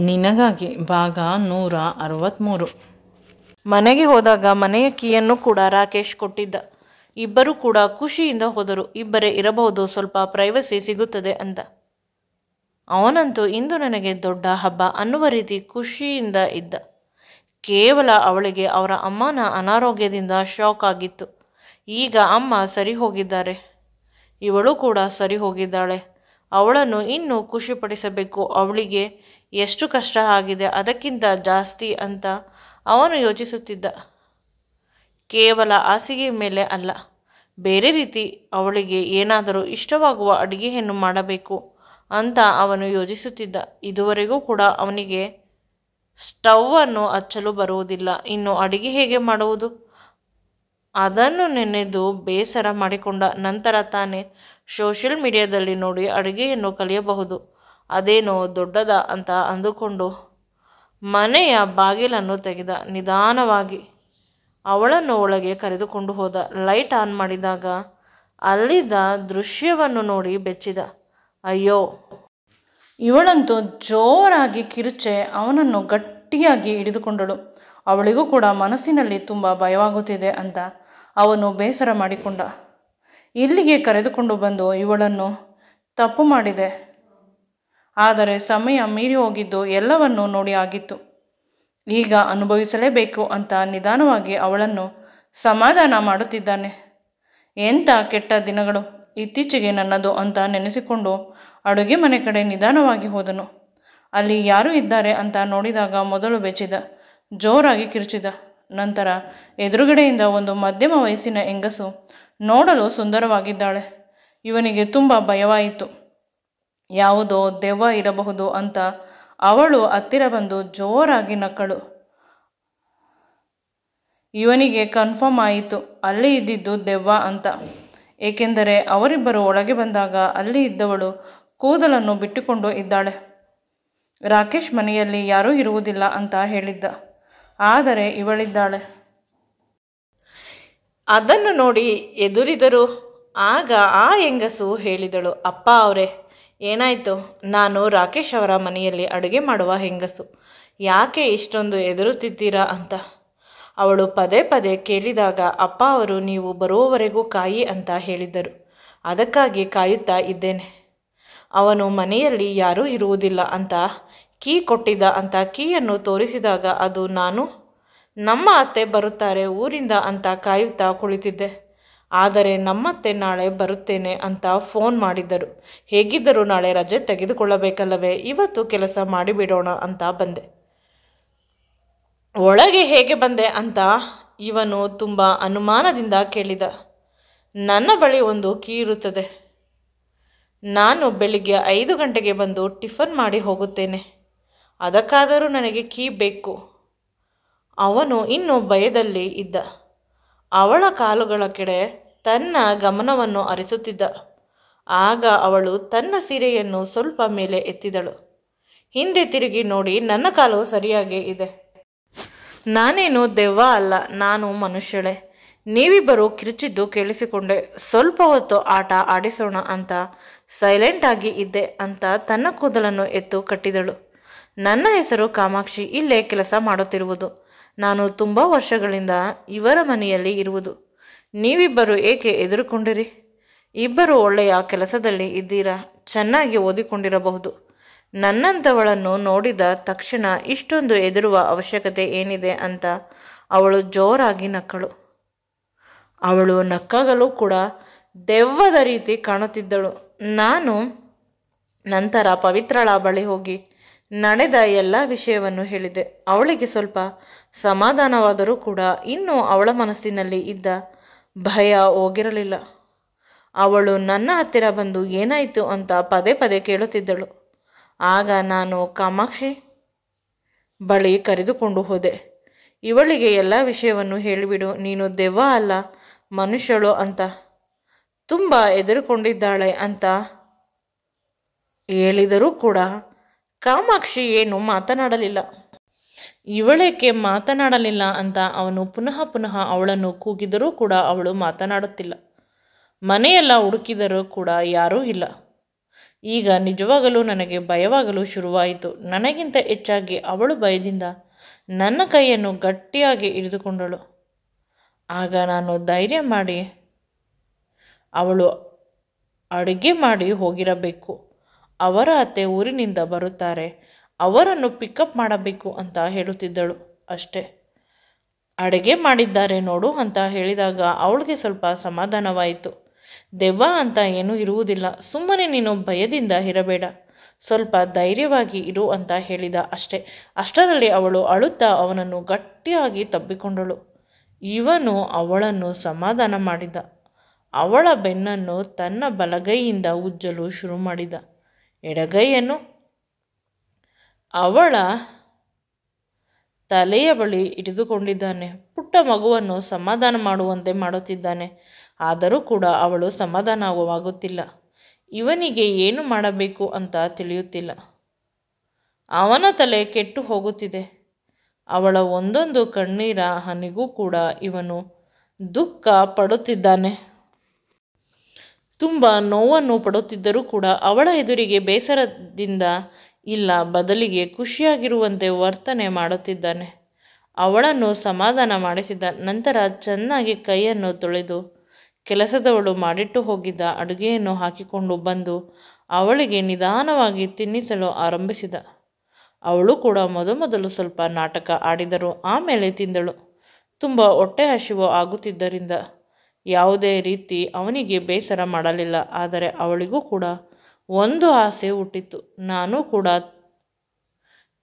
ನಿನಗಾಗಿ ಭಾಗ 163. ಮನೆಗೆ ಹೋದಾಗ ಮನೆಯ ಕೀಯನ್ನು ಕೂಡ ರಾಕೇಶ್ ಕೊಟ್ಟಿದ್ದ. ಇಬ್ಬರು ಕೂಡ ಖುಷಿಯಿಂದ ಹೋದರು. ಇಬ್ಬರೇ ಇರಬಹುದು, ಸ್ವಲ್ಪ ಪ್ರೈವಸಿ ಸಿಗುತ್ತದೆ ಅಂತ. ಅವನಂತೂ ಇಂದು ನನಗೆ ದೊಡ್ಡ ಹಬ್ಬ ಅನ್ನುವ ರೀತಿ ಖುಷಿಯಿಂದ ಇದ್ದ. ಕೇವಲ ಅವಳಿಗೆ ಅವರ ಅಮ್ಮನ ಅನಾರೋಗ್ಯದಿಂದ ಶಾಕ್ ಆಗಿತ್ತು. ಈಗ ಅಮ್ಮ ಸರಿ ಹೋಗಿದ್ದಾರೆ, ಇವಳು ಕೂಡ ಸರಿ ಹೋಗಿದ್ದಾಳೆ. ಅವಳನ್ನು ಇನ್ನೂ ಖುಷಿಪಡಿಸಬೇಕು. ಅವಳಿಗೆ ಎಷ್ಟು ಕಷ್ಟ ಆಗಿದೆ ಅದಕ್ಕಿಂತ ಜಾಸ್ತಿ ಅಂತ ಅವನು ಯೋಚಿಸುತ್ತಿದ್ದ. ಕೇವಲ ಹಾಸಿಗೆ ಮೇಲೆ ಅಲ್ಲ, ಬೇರೆ ರೀತಿ ಅವಳಿಗೆ ಏನಾದರೂ ಇಷ್ಟವಾಗುವ ಅಡುಗೆಯನ್ನು ಮಾಡಬೇಕು ಅಂತ ಅವನು ಯೋಚಿಸುತ್ತಿದ್ದ. ಇದುವರೆಗೂ ಕೂಡ ಅವನಿಗೆ ಸ್ಟವನ್ನು ಹಚ್ಚಲು ಬರುವುದಿಲ್ಲ. ಇನ್ನು ಅಡುಗೆ ಹೇಗೆ ಮಾಡುವುದು ಅದನ್ನು ನೆನೆದು ಬೇಸರ ಮಾಡಿಕೊಂಡ. ನಂತರ ತಾನೇ ಸೋಷಿಯಲ್ ಮೀಡಿಯಾದಲ್ಲಿ ನೋಡಿ ಅಡುಗೆಯನ್ನು ಕಲಿಯಬಹುದು, ಅದೇನೋ ದೊಡ್ಡದ ಅಂತ ಅಂದುಕೊಂಡು ಮನೆಯ ಬಾಗಿಲನ್ನು ತೆಗೆದ. ನಿಧಾನವಾಗಿ ಅವಳನ್ನು ಒಳಗೆ ಕರೆದುಕೊಂಡು ಹೋದ. ಲೈಟ್ ಆನ್ ಮಾಡಿದಾಗ ಅಲ್ಲಿದ್ದ ದೃಶ್ಯವನ್ನು ನೋಡಿ ಬೆಚ್ಚಿದ. ಅಯ್ಯೋ, ಇವಳಂತೂ ಜೋರಾಗಿ ಕಿರುಚೆ ಅವನನ್ನು ಗಟ್ಟಿಯಾಗಿ ಹಿಡಿದುಕೊಂಡಳು. ಅವಳಿಗೂ ಕೂಡ ಮನಸ್ಸಿನಲ್ಲಿ ತುಂಬ ಭಯವಾಗುತ್ತಿದೆ ಅಂತ ಅವನು ಬೇಸರ ಮಾಡಿಕೊಂಡ. ಇಲ್ಲಿಗೆ ಕರೆದುಕೊಂಡು ಬಂದು ಇವಳನ್ನು ತಪ್ಪು ಮಾಡಿದೆ, ಆದರೆ ಸಮಯ ಮೀರಿ ಹೋಗಿದ್ದು ಎಲ್ಲವನ್ನೂ ನೋಡಿ ಆಗಿತ್ತು. ಈಗ ಅನುಭವಿಸಲೇಬೇಕು ಅಂತ ನಿಧಾನವಾಗಿ ಅವಳನ್ನು ಸಮಾಧಾನ ಮಾಡುತ್ತಿದ್ದಾನೆ. ಎಂಥ ಕೆಟ್ಟ ದಿನಗಳು ಇತ್ತೀಚೆಗೆ ನನ್ನದು ಅಂತ ನೆನೆಸಿಕೊಂಡು ಅಡುಗೆ ಮನೆ ಕಡೆ ನಿಧಾನವಾಗಿ ಹೋದನು. ಅಲ್ಲಿ ಯಾರು ಇದ್ದಾರೆ ಅಂತ ನೋಡಿದಾಗ ಮೊದಲು ಬೆಚ್ಚಿದ, ಜೋರಾಗಿ ಕಿರುಚಿದ. ನಂತರ ಎದುರುಗಡೆಯಿಂದ ಒಂದು ಮಧ್ಯಮ ವಯಸ್ಸಿನ ಹೆಂಗಸು, ನೋಡಲು ಸುಂದರವಾಗಿದ್ದಾಳೆ. ಇವನಿಗೆ ತುಂಬ ಭಯವಾಯಿತು. ಯಾವುದೋ ದೆವ್ವ ಇರಬಹುದು ಅಂತ ಅವಳು ಹತ್ತಿರ ಬಂದು ಜೋರಾಗಿ ನಕ್ಕಳು. ಇವನಿಗೆ ಕನ್ಫರ್ಮ್ ಆಯಿತು ಅಲ್ಲಿ ಇದ್ದಿದ್ದು ದೆವ್ವ ಅಂತ. ಏಕೆಂದರೆ ಅವರಿಬ್ಬರು ಒಳಗೆ ಬಂದಾಗ ಅಲ್ಲಿ ಇದ್ದವಳು ಕೂದಲನ್ನು ಬಿಟ್ಟುಕೊಂಡು ಇದ್ದಾಳೆ. ರಾಕೇಶ್ ಮನೆಯಲ್ಲಿ ಯಾರೂ ಇರುವುದಿಲ್ಲ ಅಂತ ಹೇಳಿದ್ದ, ಆದರೆ ಇವಳಿದ್ದಾಳೆ. ಅದನ್ನು ನೋಡಿ ಎದುರಿದರು. ಆಗ ಆ ಹೆಂಗಸು ಹೇಳಿದಳು, ಅಪ್ಪ ಅವರೇ, ಏನಾಯಿತು? ನಾನು ರಾಕೇಶ್ ಅವರ ಮನೆಯಲ್ಲಿ ಅಡುಗೆ ಮಾಡುವ ಹೆಂಗಸು, ಯಾಕೆ ಇಷ್ಟೊಂದು ಎದುರುತ್ತಿದ್ದೀರಾ ಅಂತ ಅವಳು ಪದೇ ಪದೇ ಕೇಳಿದಾಗ, ಅಪ್ಪ ಅವರು ನೀವು ಬರುವವರೆಗೂ ಕಾಯಿ ಅಂತ ಹೇಳಿದ್ದರು, ಅದಕ್ಕಾಗಿ ಕಾಯುತ್ತಾ ಇದ್ದೇನೆ. ಅವನು ಮನೆಯಲ್ಲಿ ಯಾರೂ ಇರುವುದಿಲ್ಲ ಅಂತ ಕೀ ಕೊಟ್ಟಿದ್ದ ಅಂತ ಕೀಯನ್ನು ತೋರಿಸಿದಾಗ ಅದು ನಾನು, ನಮ್ಮ ಅತ್ತೆ ಬರುತ್ತಾರೆ ಊರಿಂದ ಅಂತ ಕಾಯುತ್ತಾ ಕುಳಿತಿದ್ದೆ. ಆದರೆ ನಮ್ಮತ್ತೆ ನಾಳೆ ಬರುತ್ತೇನೆ ಅಂತ ಫೋನ್ ಮಾಡಿದ್ದರು. ಹೇಗಿದ್ದರೂ ನಾಳೆ ರಜೆ ತೆಗೆದುಕೊಳ್ಳಬೇಕಲ್ಲವೇ, ಇವತ್ತು ಕೆಲಸ ಮಾಡಿಬಿಡೋಣ ಅಂತ ಬಂದೆ. ಒಳಗೆ ಹೇಗೆ ಬಂದೆ ಅಂತ ಇವನು ತುಂಬ ಅನುಮಾನದಿಂದ ಕೇಳಿದ. ನನ್ನ ಬಳಿ ಒಂದು ಕೀ ಇರುತ್ತದೆ. ನಾನು ಬೆಳಿಗ್ಗೆ 5 ಗಂಟೆಗೆ ಬಂದು ಟಿಫನ್ ಮಾಡಿ ಹೋಗುತ್ತೇನೆ, ಅದಕ್ಕಾದರೂ ನನಗೆ ಕೀ ಬೇಕು. ಅವನು ಇನ್ನೂ ಭಯದಲ್ಲಿ ಇದ್ದ. ಅವಳ ಕಾಲುಗಳ ಕಡೆ ತನ್ನ ಗಮನವನ್ನು ಹರಿಸುತ್ತಿದ್ದ. ಆಗ ಅವಳು ತನ್ನ ಸೀರೆಯನ್ನು ಸ್ವಲ್ಪ ಮೇಲೆ ಎತ್ತಿದಳು. ಹಿಂದೆ ತಿರುಗಿ ನೋಡಿ, ನನ್ನ ಕಾಲು ಸರಿಯಾಗೇ ಇದೆ. ನಾನೇನು ದೆವ್ವ ಅಲ್ಲ, ನಾನು ಮನುಷ್ಯಳೆ. ನೀವಿಬ್ಬರು ಕಿರುಚಿದ್ದು ಕೇಳಿಸಿಕೊಂಡೆ. ಸ್ವಲ್ಪ ಹೊತ್ತು ಆಟ ಆಡಿಸೋಣ ಅಂತ ಸೈಲೆಂಟಾಗಿ ಇದ್ದೆ ಅಂತ ತನ್ನ ಕೂದಲನ್ನು ಎತ್ತು ಕಟ್ಟಿದಳು. ನನ್ನ ಹೆಸರು ಕಾಮಾಕ್ಷಿ, ಇಲ್ಲೇ ಕೆಲಸ ಮಾಡುತ್ತಿರುವುದು. ನಾನು ತುಂಬ ವರ್ಷಗಳಿಂದ ಇವರ ಮನೆಯಲ್ಲಿ ಇರುವುದು. ನೀವಿಬ್ಬರು ಏಕೆ ಎದುರುಕೊಂಡಿರಿ? ಇಬ್ಬರು ಒಳ್ಳೆಯ ಕೆಲಸದಲ್ಲಿ ಇದ್ದೀರಾ, ಚೆನ್ನಾಗಿ ಓದಿಕೊಂಡಿರಬಹುದು. ನನ್ನಂಥವಳನ್ನು ನೋಡಿದ ತಕ್ಷಣ ಇಷ್ಟೊಂದು ಹೆದರುವ ಅವಶ್ಯಕತೆ ಏನಿದೆ ಅಂತ ಅವಳು ಜೋರಾಗಿ ನಕ್ಕಳು. ಅವಳು ನಕ್ಕಾಗಲೂ ಕೂಡ ದೆವ್ವದ ರೀತಿ ಕಾಣುತ್ತಿದ್ದಳು. ನಾನು ನಂತರ ಪವಿತ್ರಳ ಬಳಿ ಹೋಗಿ ನಡೆದ ಎಲ್ಲ ವಿಷಯವನ್ನು ಹೇಳಿದೆ. ಅವಳಿಗೆ ಸ್ವಲ್ಪ ಸಮಾಧಾನವಾದರೂ ಕೂಡ ಇನ್ನೂ ಅವಳ ಮನಸ್ಸಿನಲ್ಲಿ ಇದ್ದ ಭಯ ಹೋಗಿರಲಿಲ್ಲ. ಅವಳು ನನ್ನ ಹತ್ತಿರ ಬಂದು ಏನಾಯಿತು ಅಂತ ಪದೇ ಪದೇ ಕೇಳುತ್ತಿದ್ದಳು. ಆಗ ನಾನು ಕಾಮಾಕ್ಷಿ ಬಳಿ ಕರೆದುಕೊಂಡು ಹೋದೆ. ಇವಳಿಗೆ ಎಲ್ಲ ವಿಷಯವನ್ನು ಹೇಳಿಬಿಡು, ನೀನು ದೆವ್ವ ಅಲ್ಲ ಮನುಷ್ಯಳು ಅಂತ. ತುಂಬ ಹೆದರಿಕೊಂಡಿದ್ದಾಳೆ ಅಂತ ಹೇಳಿದರೂ ಕೂಡ ಕಾಮಾಕ್ಷಿ ಏನು ಮಾತನಾಡಲಿಲ್ಲ. ಇವಳೇಕೆ ಮಾತನಾಡಲಿಲ್ಲ ಅಂತ ಅವನು ಪುನಃ ಪುನಃ ಅವಳನ್ನು ಕೂಗಿದರೂ ಕೂಡ ಅವಳು ಮಾತನಾಡುತ್ತಿಲ್ಲ. ಮನೆಯೆಲ್ಲ ಹುಡುಕಿದರೂ ಕೂಡ ಯಾರೂ ಇಲ್ಲ. ಈಗ ನಿಜವಾಗಲೂ ನನಗೆ ಭಯವಾಗಲು ಶುರುವಾಯಿತು. ನನಗಿಂತ ಹೆಚ್ಚಾಗಿ ಅವಳು ಭಯದಿಂದ ನನ್ನ ಕೈಯನ್ನು ಗಟ್ಟಿಯಾಗಿ ಹಿಡಿದುಕೊಂಡಳು. ಆಗ ನಾನು ಧೈರ್ಯ ಮಾಡಿ, ಅವಳು ಅಡುಗೆ ಮಾಡಿ ಹೋಗಿರಬೇಕು, ಅವರ ಅತ್ತೆ ಊರಿನಿಂದ ಬರುತ್ತಾರೆ, ಅವರನ್ನು ಪಿಕಪ್ ಮಾಡಬೇಕು ಅಂತ ಹೇಳುತ್ತಿದ್ದಳು. ಅಷ್ಟೇ. ಅಡುಗೆ ಮಾಡಿದ್ದಾರೆ ನೋಡು ಅಂತ ಹೇಳಿದಾಗ ಅವಳಿಗೆ ಸ್ವಲ್ಪ ಸಮಾಧಾನವಾಯಿತು. ದೆವ್ವ ಅಂತ ಏನೂ ಇರುವುದಿಲ್ಲ, ಸುಮ್ಮನೆ ನೀನು ಭಯದಿಂದ ಇರಬೇಡ, ಸ್ವಲ್ಪ ಧೈರ್ಯವಾಗಿ ಇರು ಅಂತ ಹೇಳಿದ. ಅಷ್ಟೇ. ಅಷ್ಟರಲ್ಲಿ ಅವಳು ಅಳುತ್ತಾ ಅವನನ್ನು ಗಟ್ಟಿಯಾಗಿ ತಬ್ಬಿಕೊಂಡಳು. ಇವನು ಅವಳನ್ನು ಸಮಾಧಾನ ಮಾಡಿದ. ಅವಳ ಬೆನ್ನನ್ನು ತನ್ನ ಬಲಗೈಯಿಂದ ಉಜ್ಜಲು ಶುರು ಮಾಡಿದ. ಎಡಗೈಯನ್ನು ಅವಳ ತಲೆಯ ಬಳಿ ಹಿಡಿದುಕೊಂಡಿದ್ದಾನೆ. ಪುಟ್ಟ ಮಗುವನ್ನು ಸಮಾಧಾನ ಮಾಡುವಂತೆ ಮಾಡುತ್ತಿದ್ದಾನೆ. ಆದರೂ ಕೂಡ ಅವಳು ಸಮಾಧಾನವಾಗುತ್ತಿಲ್ಲ. ಇವನಿಗೆ ಏನು ಮಾಡಬೇಕು ಅಂತ ತಿಳಿಯುತ್ತಿಲ್ಲ. ಅವನ ತಲೆ ಕೆಟ್ಟು ಹೋಗುತ್ತಿದೆ. ಅವಳ ಒಂದೊಂದು ಕಣ್ಣೀರ ಹನಿಗೂ ಕೂಡ ಇವನು ದುಃಖ ಪಡುತ್ತಿದ್ದಾನೆ. ತುಂಬ ನೋವನ್ನು ಪಡುತ್ತಿದ್ದರೂ ಕೂಡ ಅವಳ ಎದುರಿಗೆ ಬೇಸರದಿಂದ ಇಲ್ಲ, ಬದಲಿಗೆ ಖುಷಿಯಾಗಿರುವಂತೆ ವರ್ತನೆ ಮಾಡುತ್ತಿದ್ದಾನೆ. ಅವಳನ್ನು ಸಮಾಧಾನ ಮಾಡಿಸಿದ ನಂತರ ಚೆನ್ನಾಗಿ ಕೈಯನ್ನು ತೊಳೆದು ಕೆಲಸದವಳು ಮಾಡಿಟ್ಟು ಹೋಗಿದ್ದ ಅಡುಗೆಯನ್ನು ಹಾಕಿಕೊಂಡು ಬಂದು ಅವಳಿಗೆ ನಿಧಾನವಾಗಿ ತಿನ್ನಿಸಲು ಆರಂಭಿಸಿದ. ಅವಳು ಕೂಡ ಮೊದಲು ಸ್ವಲ್ಪ ನಾಟಕ ಆಡಿದರು. ಆಮೇಲೆ ತಿಂದಳು. ತುಂಬ ಹೊಟ್ಟೆ ಹಸಿವು ಆಗುತ್ತಿದ್ದರಿಂದ ಯಾವುದೇ ರೀತಿ ಅವನಿಗೆ ಬೇಸರ ಮಾಡಲಿಲ್ಲ. ಆದರೆ ಅವಳಿಗೂ ಕೂಡ ಒಂದು ಆಸೆ ಹುಟ್ಟಿತ್ತು. ನಾನು ಕೂಡ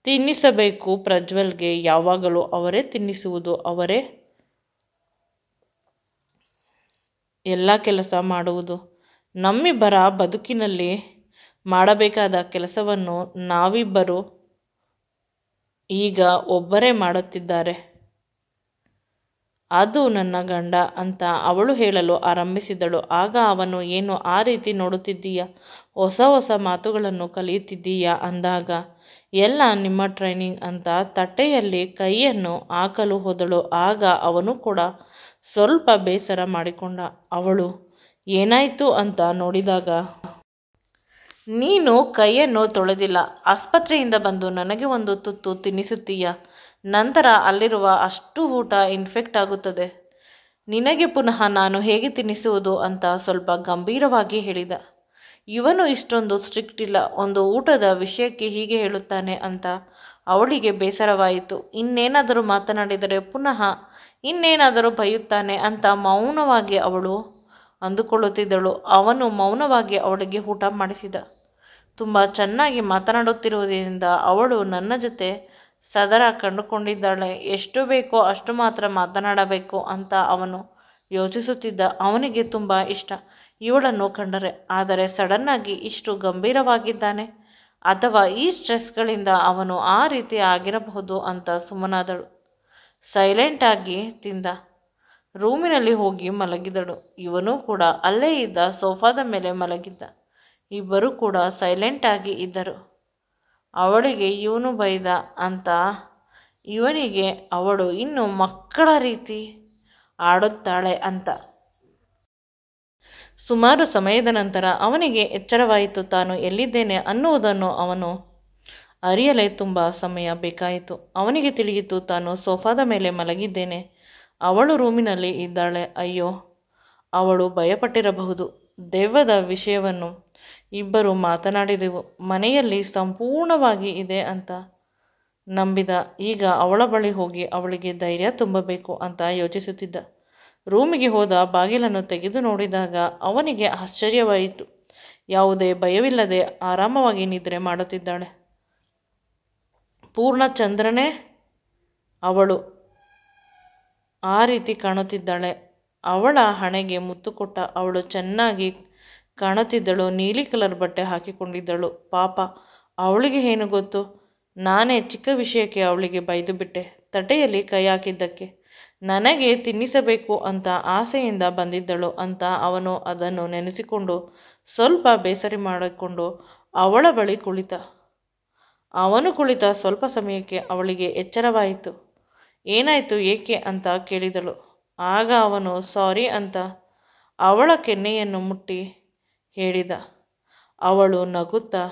ತಿನ್ನಿಸಬೇಕು ಪ್ರಜ್ವಲ್ಗೆ, ಯಾವಾಗಲೂ ಅವರೇ ತಿನ್ನಿಸುವುದು, ಅವರೇ ಎಲ್ಲ ಕೆಲಸ ಮಾಡುವುದು. ನಮ್ಮಿಬ್ಬರ ಬದುಕಿನಲ್ಲಿ ಮಾಡಬೇಕಾದ ಕೆಲಸವನ್ನು ನಾವಿಬ್ಬರು ಈಗ ಒಬ್ಬರೇ ಮಾಡುತ್ತಿದ್ದಾರೆ. ಅದು ನನ್ನ ಗಂಡ ಅಂತ ಅವಳು ಹೇಳಲು ಆರಂಭಿಸಿದಳು. ಆಗ ಅವನು, ಏನು ಆ ರೀತಿ ನೋಡುತ್ತಿದ್ದೀಯಾ, ಹೊಸ ಮಾತುಗಳನ್ನು ಕಲಿಯುತ್ತಿದ್ದೀಯಾ ಅಂದಾಗ, ಎಲ್ಲ ನಿಮ್ಮ ಟ್ರೈನಿಂಗ್ ಅಂತ ತಟ್ಟೆಯಲ್ಲಿ ಕೈಯನ್ನು ಹಾಕಲು ಹೋದಳು. ಆಗ ಅವನು ಕೂಡ ಸ್ವಲ್ಪ ಬೇಸರ ಮಾಡಿಕೊಂಡ. ಅವಳು ಏನಾಯಿತು ಅಂತ ನೋಡಿದಾಗ, ನೀನು ಕೈಯನ್ನು ತೊಳೆದಿಲ್ಲ, ಆಸ್ಪತ್ರೆಯಿಂದ ಬಂದು ನನಗೆ ಒಂದು ತುತ್ತು ತಿನ್ನಿಸುತ್ತೀಯಾ, ನಂತರ ಅಲ್ಲಿರುವ ಅಷ್ಟು ಊಟ ಇನ್ಫೆಕ್ಟ್ ಆಗುತ್ತದೆ, ನಿನಗೆ ಪುನಃ ನಾನು ಹೇಗೆ ತಿನ್ನಿಸುವುದು ಅಂತ ಸ್ವಲ್ಪ ಗಂಭೀರವಾಗಿ ಹೇಳಿದ. ಇವನು ಇಷ್ಟೊಂದು ಸ್ಟ್ರಿಕ್ಟ್ ಇಲ್ಲ, ಒಂದು ಊಟದ ವಿಷಯಕ್ಕೆ ಹೀಗೆ ಹೇಳುತ್ತಾನೆ ಅಂತ ಅವಳಿಗೆ ಬೇಸರವಾಯಿತು. ಇನ್ನೇನಾದರೂ ಮಾತನಾಡಿದರೆ ಪುನಃ ಇನ್ನೇನಾದರೂ ಬೈಯುತ್ತಾನೆ ಅಂತ ಮೌನವಾಗಿ ಅವಳು ಅಂದುಕೊಳ್ಳುತ್ತಿದ್ದಳು. ಅವನು ಮೌನವಾಗಿ ಅವಳಿಗೆ ಊಟ ಮಾಡಿಸಿದ. ತುಂಬ ಚೆನ್ನಾಗಿ ಮಾತನಾಡುತ್ತಿರುವುದರಿಂದ ಅವಳು ನನ್ನ ಜೊತೆ ಸದರ ಕಂಡುಕೊಂಡಿದ್ದಾಳೆ, ಎಷ್ಟು ಬೇಕೋ ಅಷ್ಟು ಮಾತ್ರ ಮಾತನಾಡಬೇಕು ಅಂತ ಅವನು ಯೋಚಿಸುತ್ತಿದ್ದ. ಅವನಿಗೆ ತುಂಬ ಇಷ್ಟ ಇವಳನ್ನು ಕಂಡರೆ. ಆದರೆ ಸಡನ್ನಾಗಿ ಇಷ್ಟು ಗಂಭೀರವಾಗಿದ್ದಾನೆ, ಅಥವಾ ಈ ಸ್ಟ್ರೆಸ್ಗಳಿಂದ ಅವನು ಆ ರೀತಿ ಆಗಿರಬಹುದು ಅಂತ ಸುಮ್ಮನಾದಳು. ಸೈಲೆಂಟಾಗಿ ತಿಂದ. ರೂಮಿನಲ್ಲಿ ಹೋಗಿ ಮಲಗಿದಳು. ಇವನು ಕೂಡ ಅಲ್ಲೇ ಇದ್ದ ಸೋಫಾದ ಮೇಲೆ ಮಲಗಿದ್ದ. ಇಬ್ಬರೂ ಕೂಡ ಸೈಲೆಂಟಾಗಿ ಇದ್ದರು. ಅವಳಿಗೆ ಇವನು ಬೈದ ಅಂತ ಇವನಿಗೆ ಅವಳು ಇನ್ನು ಮಕ್ಕಳ ರೀತಿ ಆಡುತ್ತಾಳೆ ಅಂತ. ಸುಮಾರು ಸಮಯದ ನಂತರ ಅವನಿಗೆ ಎಚ್ಚರವಾಯಿತು. ತಾನು ಎಲ್ಲಿದ್ದೇನೆ ಅನ್ನುವುದನ್ನು ಅವನು ಅರಿಯಲೇ ತುಂಬ ಸಮಯ ಬೇಕಾಯಿತು. ಅವನಿಗೆ ತಿಳಿಯಿತು, ತಾನು ಸೋಫಾದ ಮೇಲೆ ಮಲಗಿದ್ದೇನೆ, ಅವಳು ರೂಮಿನಲ್ಲಿ ಇದ್ದಾಳೆ. ಅಯ್ಯೋ, ಅವಳು ಭಯಪಟ್ಟಿರಬಹುದು. ದೆವ್ವದ ವಿಷಯವನ್ನು ಇಬ್ಬರು ಮಾತನಾಡಿದೆವು, ಮನೆಯಲ್ಲಿ ಸಂಪೂರ್ಣವಾಗಿ ಇದೆ ಅಂತ ನಂಬಿದ. ಈಗ ಅವಳ ಬಳಿ ಹೋಗಿ ಅವಳಿಗೆ ಧೈರ್ಯ ತುಂಬಬೇಕು ಅಂತ ಯೋಚಿಸುತ್ತಿದ್ದ. ರೂಮಿಗೆ ಹೋದ. ಬಾಗಿಲನ್ನು ತೆಗೆದು ನೋಡಿದಾಗ ಅವನಿಗೆ ಆಶ್ಚರ್ಯವಾಯಿತು. ಯಾವುದೇ ಭಯವಿಲ್ಲದೆ ಆರಾಮವಾಗಿ ನಿದ್ರೆ ಮಾಡುತ್ತಿದ್ದಾಳೆ. ಪೂರ್ಣಚಂದ್ರನೇ ಅವಳು ಆ ರೀತಿ ಕಾಣುತ್ತಿದ್ದಾಳೆ. ಅವಳ ಹಣೆಗೆ ಮುತ್ತು ಕೊಟ್ಟ. ಅವಳು ಚೆನ್ನಾಗಿ ಕಾಣುತ್ತಿದ್ದಳು. ನೀಲಿ ಕಲರ್ ಬಟ್ಟೆ ಹಾಕಿಕೊಂಡಿದ್ದಳು. ಪಾಪ, ಅವಳಿಗೆ ಏನು ಗೊತ್ತು, ನಾನೇ ಚಿಕ್ಕ ವಿಷಯಕ್ಕೆ ಅವಳಿಗೆ ಬೈದು ಬಿಟ್ಟೆ, ತಟ್ಟೆಯಲ್ಲಿ ಕೈ ಹಾಕಿದ್ದಕ್ಕೆ. ನನಗೆ ತಿನ್ನಿಸಬೇಕು ಅಂತ ಆಸೆಯಿಂದ ಬಂದಿದ್ದಳು ಅಂತ ಅವನು ಅದನ್ನು ನೆನೆಸಿಕೊಂಡು ಸ್ವಲ್ಪ ಬೇಸರ ಮಾಡಿಕೊಂಡು ಅವಳ ಬಳಿ ಕುಳಿತ. ಅವನು ಕುಳಿತ ಸ್ವಲ್ಪ ಸಮಯಕ್ಕೆ ಅವಳಿಗೆ ಎಚ್ಚರವಾಯಿತು. ಏನಾಯಿತು, ಏಕೆ ಅಂತ ಕೇಳಿದಳು. ಆಗ ಅವನು ಸಾರಿ ಅಂತ ಅವಳ ಕೆನ್ನೆಯನ್ನು ಮುಟ್ಟಿ ಹೇಳಿದ. ಅವಳು ನಗುತ್ತಾ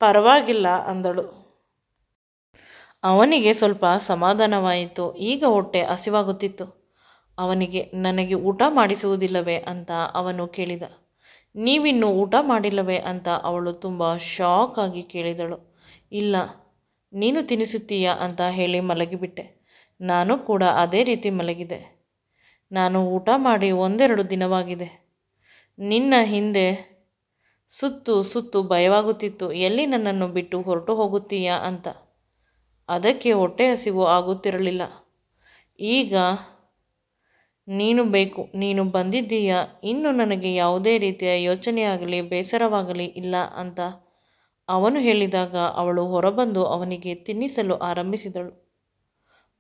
ಪರವಾಗಿಲ್ಲ ಅಂದಳು. ಅವನಿಗೆ ಸ್ವಲ್ಪ ಸಮಾಧಾನವಾಯಿತು. ಈಗ ಹೊಟ್ಟೆ ಹಸಿವಾಗುತ್ತಿತ್ತು. ಅವನಿಗೆ ನನಗೆ ಊಟ ಮಾಡಿಸುವುದಿಲ್ಲವೇ ಅಂತ ಅವನು ಕೇಳಿದ. ನೀವಿನ್ನೂ ಊಟ ಮಾಡಿಲ್ಲವೇ ಅಂತ ಅವಳು ತುಂಬ ಶಾಕ್ ಆಗಿ ಕೇಳಿದಳು. ಇಲ್ಲ, ನೀನು ತಿನ್ನಿಸುತ್ತೀಯಾ ಅಂತ ಹೇಳಿ ಮಲಗಿಬಿಟ್ಟೆ. ನಾನು ಕೂಡ ಅದೇ ರೀತಿ ಮಲಗಿದೆ. ನಾನು ಊಟ ಮಾಡಿ 1-2 ದಿನವಾಗಿದೆ. ನಿನ್ನ ಹಿಂದೆ ಸುತ್ತು ಭಯವಾಗುತ್ತಿತ್ತು, ಎಲ್ಲಿ ನನ್ನನ್ನು ಬಿಟ್ಟು ಹೊರಟು ಹೋಗುತ್ತೀಯಾ ಅಂತ. ಅದಕ್ಕೆ ಹೊಟ್ಟೆ ಹಸಿವು ಆಗುತ್ತಿರಲಿಲ್ಲ. ಈಗ ನೀನು ಬೇಕು, ನೀನು ಬಂದಿದ್ದೀಯಾ, ಇನ್ನು ನನಗೆ ಯಾವುದೇ ರೀತಿಯ ಯೋಚನೆಯಾಗಲಿ ಬೇಸರವಾಗಲಿ ಇಲ್ಲ ಅಂತ ಅವನು ಹೇಳಿದಾಗ ಅವಳು ಹೊರಬಂದು ಅವನಿಗೆ ತಿನ್ನಿಸಲು ಆರಂಭಿಸಿದಳು.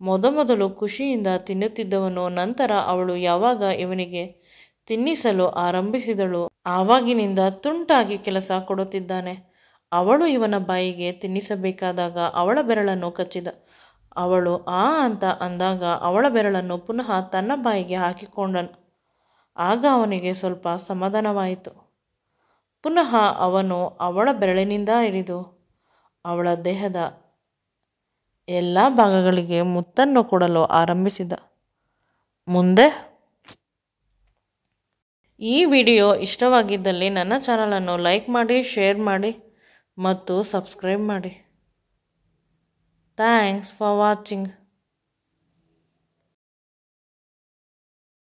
ಮೊದಮೊದಲು ಖುಷಿಯಿಂದ ತಿನ್ನುತ್ತಿದ್ದವನು ನಂತರ ಅವಳು ಯಾವಾಗ ಇವನಿಗೆ ತಿನ್ನಿಸಲು ಆರಂಭಿಸಿದಳು ಆವಾಗಿನಿಂದ ತುಂಟಾಗಿ ಕೆಲಸ ಕೊಡುತ್ತಿದ್ದಾನೆ. ಅವಳು ಇವನ ಬಾಯಿಗೆ ತಿನ್ನಿಸಬೇಕಾದಾಗ ಅವಳ ಬೆರಳನ್ನು ಕಚ್ಚಿದ. ಅವಳು ಆ ಅಂತ ಅಂದಾಗ ಅವಳ ಬೆರಳನ್ನು ಪುನಃ ತನ್ನ ಬಾಯಿಗೆ ಹಾಕಿಕೊಂಡನು. ಆಗ ಅವನಿಗೆ ಸ್ವಲ್ಪ ಸಮಾಧಾನವಾಯಿತು. ಪುನಃ ಅವನು ಅವಳ ಬೆರಳಿನಿಂದ ಹಿಡಿದು ಅವಳ ದೇಹದ ಎಲ್ಲ ಭಾಗಗಳಿಗೆ ಮುತ್ತನ್ನು ಕೊಡಲು ಆರಂಭಿಸಿದ. ಮುಂದೆ ಈ ವಿಡಿಯೋ ಇಷ್ಟವಾಗಿದ್ದಲ್ಲಿ ನನ್ನ ಚಾನಲನ್ನು ಲೈಕ್ ಮಾಡಿ, ಶೇರ್ ಮಾಡಿ ಮತ್ತು ಸಬ್ಸ್ಕ್ರೈಬ್ ಮಾಡಿ. Thanks for watching.